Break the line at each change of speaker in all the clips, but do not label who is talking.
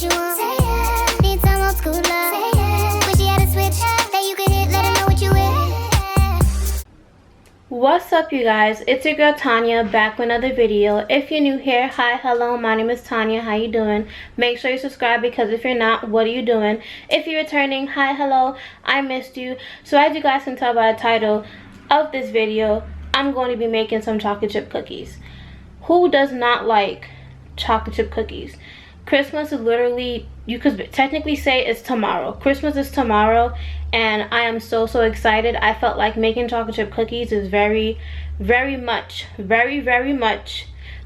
what you want. Say yeah. Need some old school love. Say yeah. Wish you had a switch that you could hit, let her know what you with.
What's up, you guys? It's your girl Tanya, back with another video. If you're new here, hi, hello, my name is Tanya. How you doing? Make sure you subscribe, because if you're not, what are you doing? If you're returning, hi, hello, I missed you. So as you guys can tell by the title of this video, I'm going to be making some chocolate chip cookies. Who does not like chocolate chip cookies? Christmas is literally, you could technically say it's tomorrow. Christmas is tomorrow, and I am so excited. I felt like making chocolate chip cookies is very much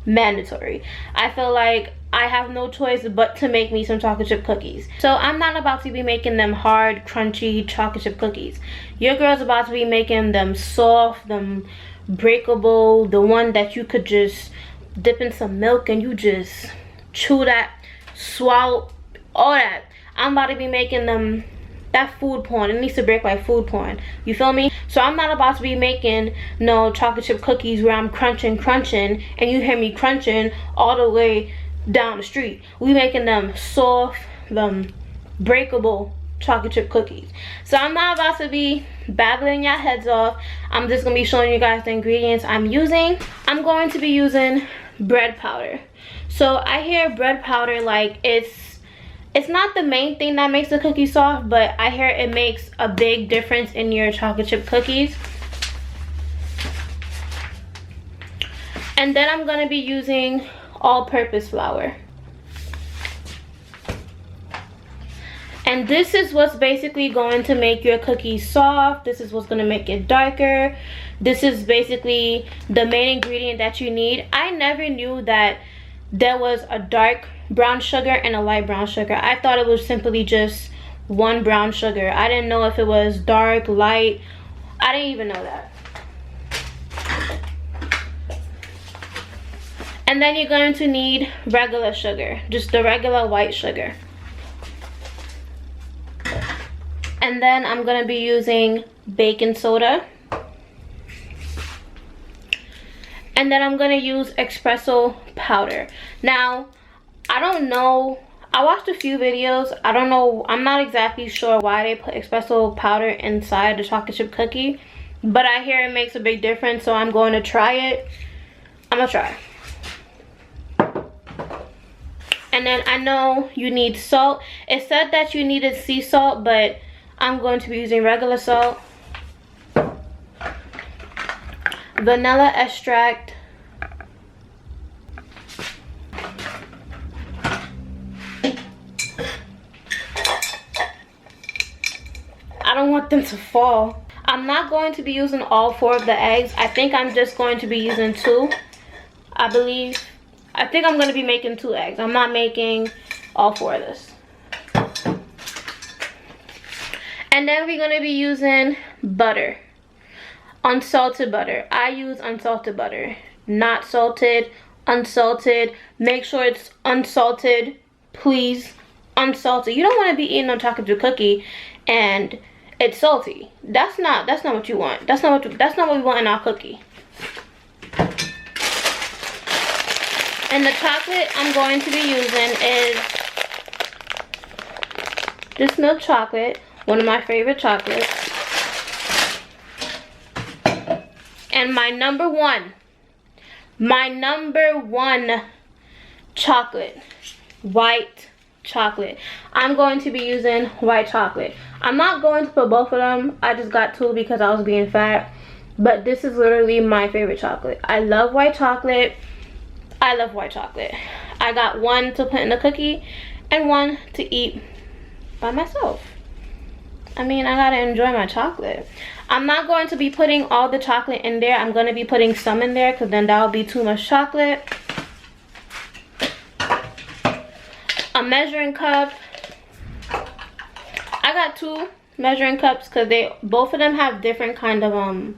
mandatory. I feel like I have no choice but to make me some chocolate chip cookies. So I'm not about to be making them hard, crunchy chocolate chip cookies. Your girl's about to be making them soft, them breakable, the one that you could just dip in some milk and you just chew that, swallow, all that. I'm about to be making them that food porn. It needs to break like food porn, you feel me? So I'm not about to be making no chocolate chip cookies where I'm crunching and you hear me crunching all the way down the street. We making them soft, them breakable chocolate chip cookies. So I'm not about to be babbling your heads off. I'm just gonna be showing you guys the ingredients I'm using. I'm going to be using bread powder. So I hear bread powder like it's not the main thing that makes the cookie soft, but I hear it makes a big difference in your chocolate chip cookies. And then I'm gonna be using all-purpose flour. And this is what's basically going to make your cookies soft. This is what's going to make it darker. This is basically the main ingredient that you need. I never knew that there was a dark brown sugar and a light brown sugar. I thought it was simply just one brown sugar. I didn't know if it was dark, light. I didn't even know that. And then you're going to need regular sugar, just the regular white sugar. And then I'm going to be using baking soda. And then I'm going to use espresso powder. Now, I don't know. I watched a few videos. I don't know. I'm not exactly sure why they put espresso powder inside the chocolate chip cookie. But I hear it makes a big difference, so I'm going to try it. I'm going to try. And then I know you need salt. It said that you needed sea salt, but I'm going to be using regular salt. Vanilla extract. I don't want them to fall. I'm not going to be using all 4 of the eggs. I think I'm just going to be using 2, I believe. I think I'm going to be making 2 eggs. I'm not making all 4 of this. And then we're going to be using butter. Unsalted butter. I use unsalted butter. Not salted, unsalted. Make sure it's unsalted, please. Unsalted. You don't want to be eating a chocolate chip cookie and it's salty. That's not what you want. That's not what we want in our cookie. And the chocolate I'm going to be using is this milk chocolate, one of my favorite chocolates. And my number one chocolate, white chocolate. I'm going to be using white chocolate. I'm not going to put both of them. I just got 2 because I was being fat. But this is literally my favorite chocolate. I love white chocolate. I love white chocolate. I got 1 to put in the cookie and 1 to eat by myself. I mean, I gotta enjoy my chocolate. I'm not going to be putting all the chocolate in there. I'm going to be putting some in there because then that would be too much chocolate. A measuring cup. I got 2 measuring cups because both of them have different kind of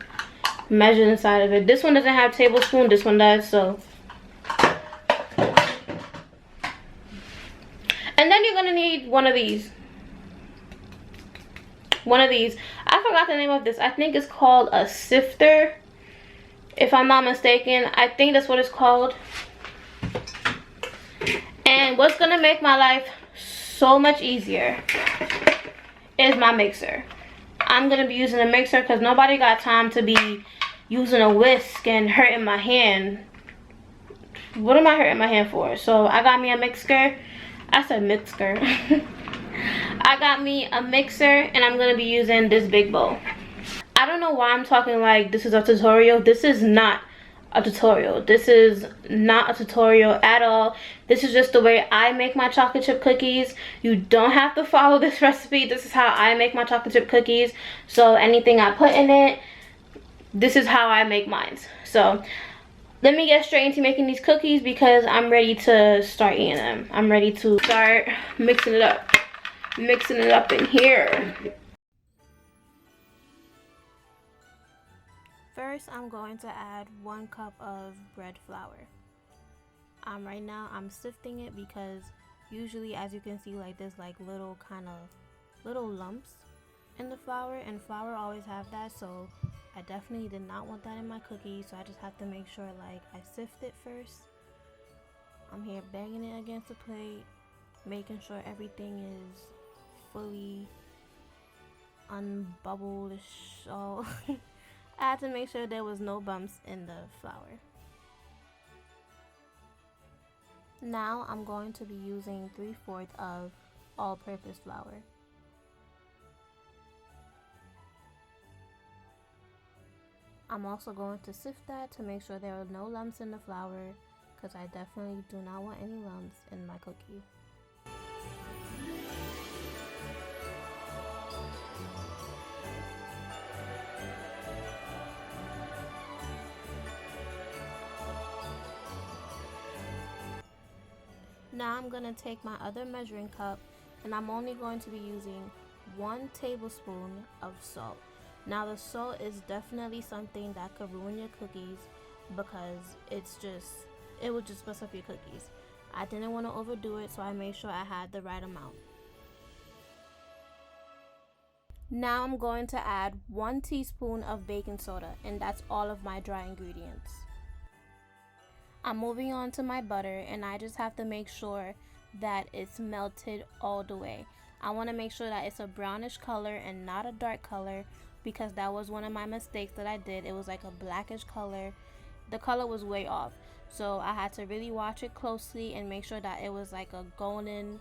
measures inside of it. This one doesn't have tablespoon, this one does, so. And then you're gonna need one of these. I forgot the name of this. I think it's called a sifter, if I'm not mistaken. I think that's what it's called. And what's gonna make my life so much easier is my mixer. I'm gonna be using a mixer because nobody got time to be using a whisk and hurting my hand. What am I hurting my hand for? So I got me a mixer. I said mixer. I got me a mixer and I'm gonna be using this big bowl. I don't know why I'm talking like this is a tutorial. This is not a tutorial. This is not a tutorial at all. This is just the way I make my chocolate chip cookies. You don't have to follow this recipe. This is how I make my chocolate chip cookies. So anything I put in it, this is how I make mine. So let me get straight into making these cookies because I'm ready to start eating them. I'm ready to start mixing it up. Mixing it up in here. First, I'm going to add 1 cup of bread flour. Right now I'm sifting it because usually, as you can see, like there's like little lumps in the flour, and flour always have that. So I definitely did not want that in my cookies. So I just have to make sure like I sift it first. I'm here banging it against the plate, making sure everything is fully unbubbled. So I had to make sure there was no bumps in the flour. Now I'm going to be using 3/4 of all-purpose flour. I'm also going to sift that to make sure there are no lumps in the flour because I definitely do not want any lumps in my cookie. Now I'm going to take my other measuring cup and I'm only going to be using 1 tablespoon of salt. Now the salt is definitely something that could ruin your cookies because it would just mess up your cookies. I didn't want to overdo it, so I made sure I had the right amount. Now I'm going to add 1 teaspoon of baking soda, and that's all of my dry ingredients. I'm moving on to my butter, and I just have to make sure that it's melted all the way. I want to make sure that it's a brownish color and not a dark color because that was one of my mistakes that I did. It was like a blackish color. The color was way off. So I had to really watch it closely and make sure that it was like a golden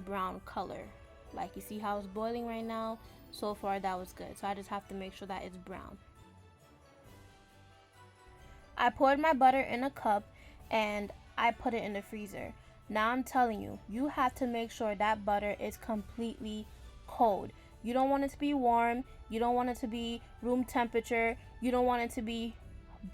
brown color. Like you see how it's boiling right now? So far that was good. So I just have to make sure that it's brown. I poured my butter in a cup and I put it in the freezer. Now I'm telling you, you have to make sure that butter is completely cold. You don't want it to be warm. You don't want it to be room temperature. You don't want it to be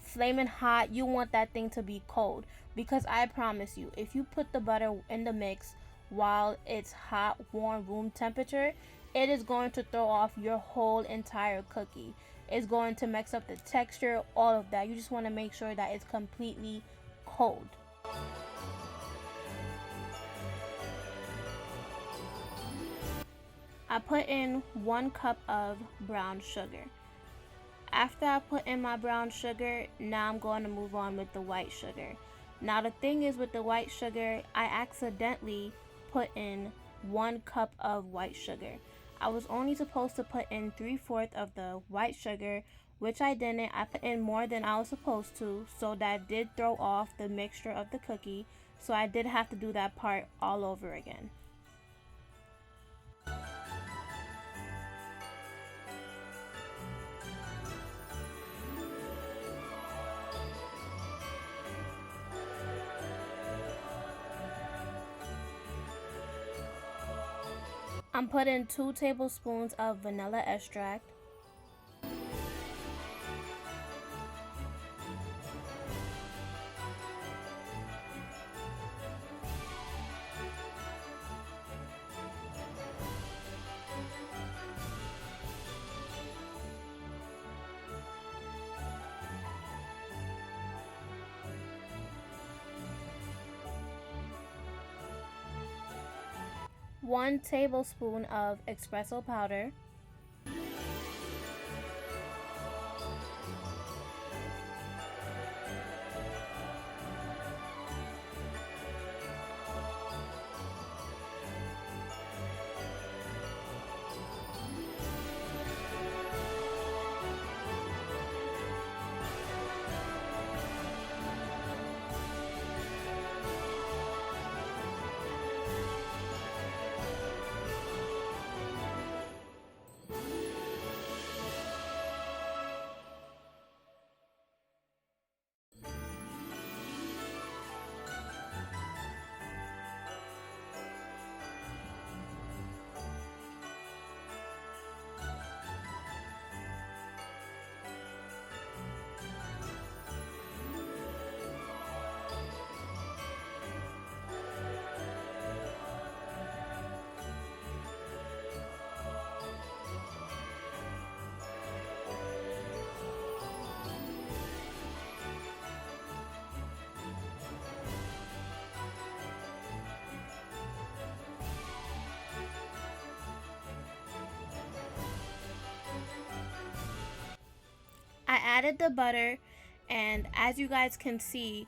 flaming hot. You want that thing to be cold because I promise you, if you put the butter in the mix while it's hot, warm, room temperature, it is going to throw off your whole entire cookie. It's going to mix up the texture, all of that. You just want to make sure that it's completely cold. I put in 1 cup of brown sugar. After I put in my brown sugar, now I'm going to move on with the white sugar. Now the thing is with the white sugar, I accidentally put in 1 cup of white sugar. I was only supposed to put in 3/4 of the white sugar, which I didn't. I put in more than I was supposed to, so that did throw off the mixture of the cookie. So I did have to do that part all over again. I'm putting 2 tablespoons of vanilla extract, one tablespoon of espresso powder, added the butter, and as you guys can see,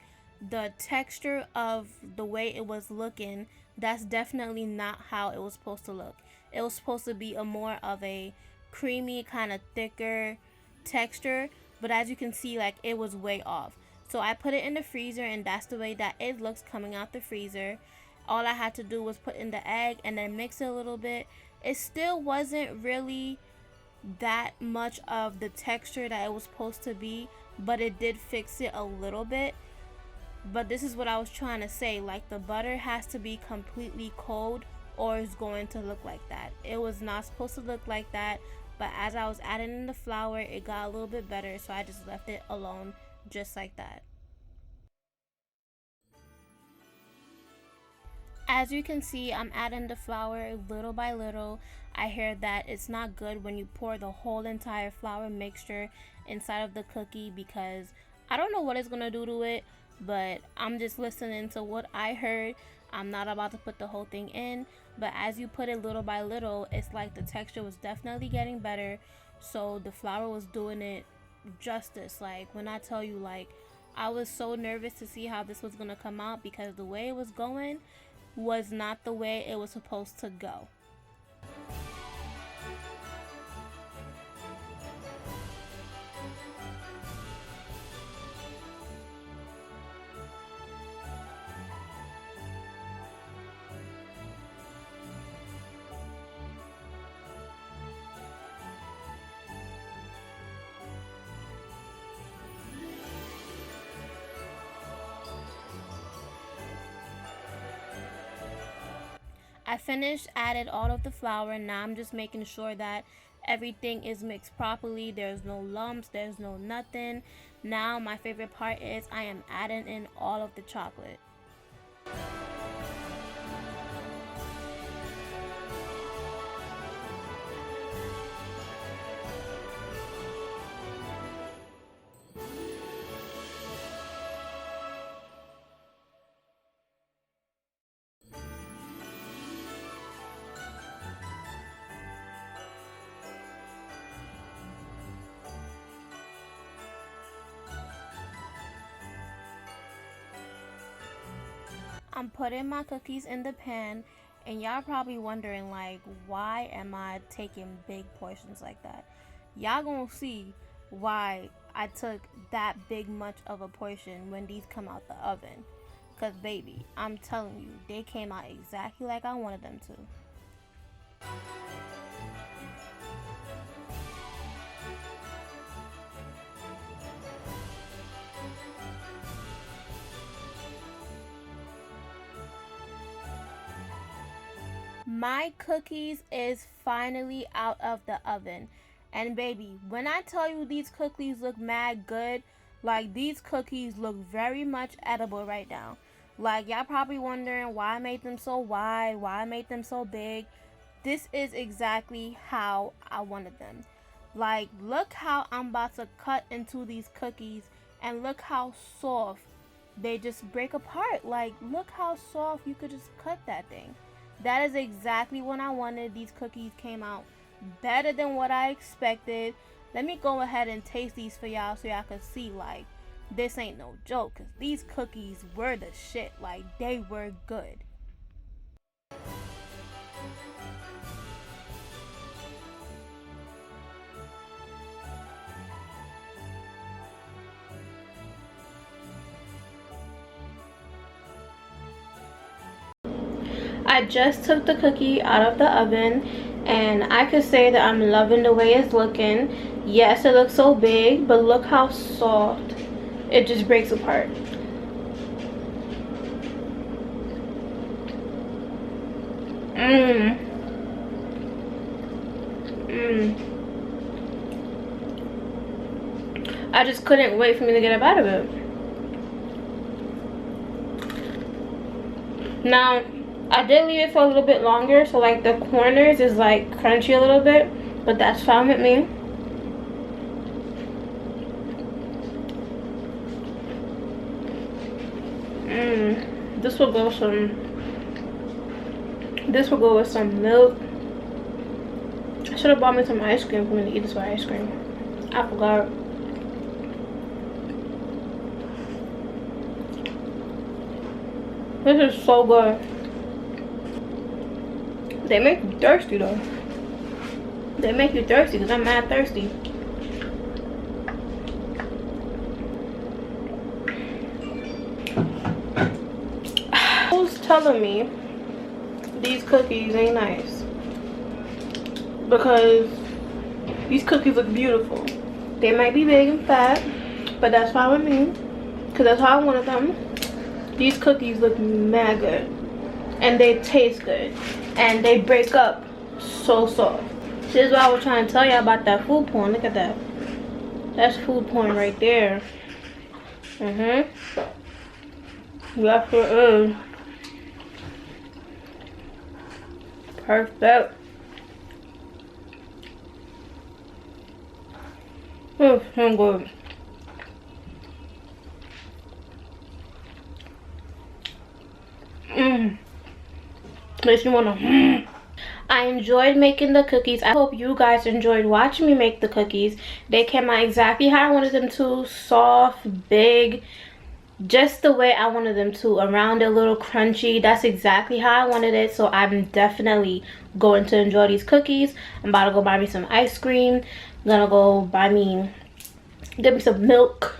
the texture of the way it was looking, that's definitely not how it was supposed to look. It was supposed to be a more of a creamy, kind of thicker texture, but as you can see, like, it was way off. So I put it in the freezer, and that's the way that it looks coming out the freezer. All I had to do was put in the egg and then mix it a little bit. It still wasn't really that much of the texture that it was supposed to be, but it did fix it a little bit. But this is what I was trying to say, like, the butter has to be completely cold or it's going to look like that. It was not supposed to look like that, but as I was adding in the flour, it got a little bit better, so I just left it alone just like that. As you can see, I'm adding the flour little by little. I hear that it's not good when you pour the whole entire flour mixture inside of the cookie, because I don't know what it's gonna do to it, but I'm just listening to what I heard. I'm not about to put the whole thing in, but as you put it little by little, it's like the texture was definitely getting better. So the flour was doing it justice. Like, when I tell you, like, I was so nervous to see how this was gonna come out, because the way it was going was not the way it was supposed to go. I finished, added all of the flour. Now I'm just making sure that everything is mixed properly. There's no lumps, there's no nothing. Now my favorite part is I am adding in all of the chocolate. I'm putting my cookies in the pan, and y'all probably wondering, like, why am I taking big portions like that? Y'all gonna see why I took that big much of a portion when these come out the oven. Cause baby, I'm telling you, they came out exactly like I wanted them to. My cookies is finally out of the oven, and baby, when I tell you these cookies look mad good, like, these cookies look very much edible right now. Like, y'all probably wondering why I made them so wide, why I made them so big. This is exactly how I wanted them. Like, look how I'm about to cut into these cookies, and look how soft they just break apart. Like, look how soft you could just cut that thing. That is exactly what I wanted. These cookies came out better than what I expected. Let me go ahead and taste these for y'all so y'all can see, like, this ain't no joke, because these cookies were the shit. Like, they were good. I just took the cookie out of the oven, and I could say that I'm loving the way it's looking. Yes, it looks so big, but look how soft it just breaks apart. I just couldn't wait for me to get a bite of it. Now, I did leave it for a little bit longer, so like the corners is like crunchy a little bit, but that's fine with me. This will go with some milk. I should have bought me some ice cream for me to eat this with ice cream. I forgot. This is so good. They make you thirsty though. They make you thirsty because I'm mad thirsty. Who's telling me these cookies ain't nice? Because these cookies look beautiful. They might be big and fat, but that's fine with me, because that's how I wanted them. These cookies look mad good, and they taste good, and they break up so soft. This is what I was trying to tell y'all about that food porn. Look at that. That's food porn right there. Yes, it is. Perfect. Oh, so good. Makes me wanna. I enjoyed making the cookies. I hope you guys enjoyed watching me make the cookies. They came out exactly how I wanted them to. Soft, big, just the way I wanted them to. Around a little crunchy. That's exactly how I wanted it. So I'm definitely going to enjoy these cookies. I'm about to go buy me some ice cream. I'm gonna go get me some milk.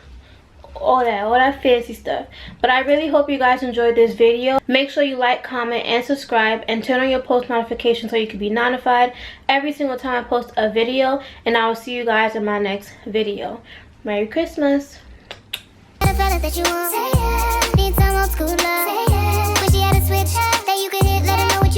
All that fancy stuff. But I really hope you guys enjoyed this video. Make sure you like, comment, and subscribe, and turn on your post notifications so you can be notified every single time I post a video. And I will see you guys in my next video. Merry Christmas.
That you want. Say yeah. Need some old school love. Say yeah. Wish you had a switch that you could hit, let her know what